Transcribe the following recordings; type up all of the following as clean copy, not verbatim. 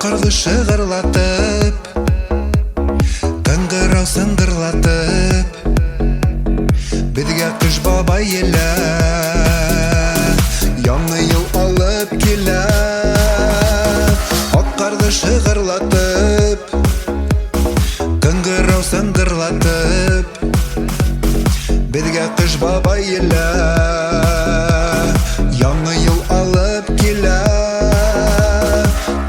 Қырды шығырлатып, қыңғырау сыңғырлатып, бізге қыш бабай елі яңы ел алып келі. Ақ қарды шығырлатып, қыңғырау сыңғырлатып, бізге қыш бабай елі яңы ел алып келі.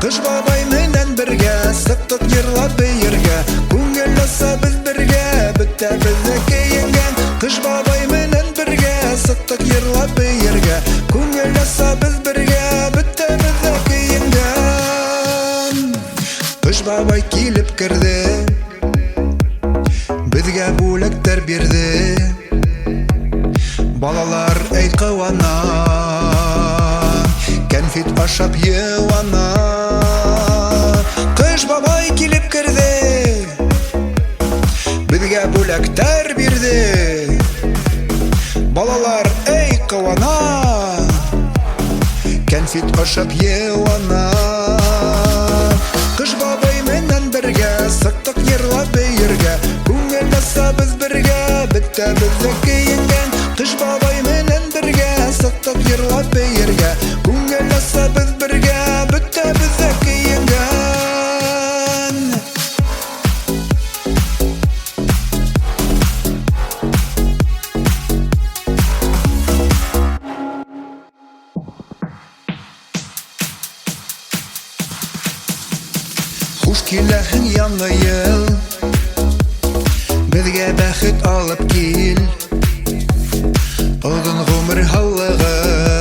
Қыш бабай менен бірге сықтық ерлап бейерге, көңіл аса біз бірге бітті бізді кейінген. Қыш бабай менен бірге сықтық ерлап бейерге, көңіл аса біз бірге бітті бізді кейінген. Қыш бабай келіп кірді, бізге бөліктер берді. Балалар әй қуана, кәнфит ашап еуана. Қыш бабай келіп кірді, бізге бөліктер берді. Балалар әй қуана, кәнфит ашап еуана. Қыш бабай менен бірге сықтық ерлап бейерге, көңіл аса біз бірге бітті бізді кейінген. Қыш бабай менен бірге сықтық ерлап бейерге, көңіл аса біз бірге бітті бізді кейінген. Хуш келәһің яңы ел, бізге бәхет алып кел. Ұзын ғұмыр халығын,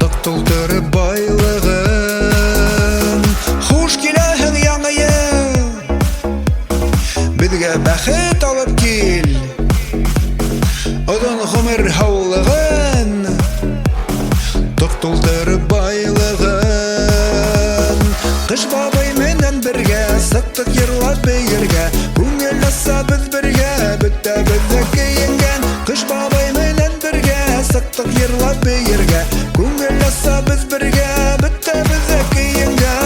тоқ толтырып байлығын. Хуш келәһің яңы ел, бізге бәхет алып кел. Ұзын ғұмыр халығын, тоқ толтырып байлығын. Қыш бабай менен бірге сықтық ерлап бейерге, көңіл аса біз бірге бітті бізді кейінген. Қыш бабай менен бірге сықтық ерлап бейерге, көңіл аса біз бірге бітті бізді кейінген.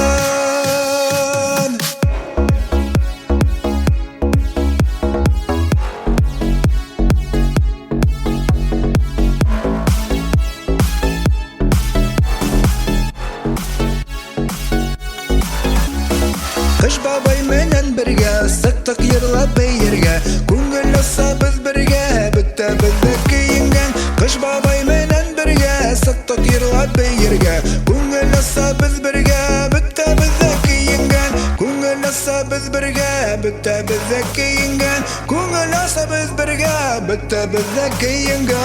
Қыш бабай менен бірге сықтық ерлап бейерге, көңіл аса біз бірге бітті бізді кейінген. Қыш бабай менен бірге сықтық ерлап бейерге, көңіл аса біз бірге бітті бізді кейінген. Көңіл аса біз бірге бітті бізді кейінген. Көңіл аса біз бірге бітті бізді кейінген.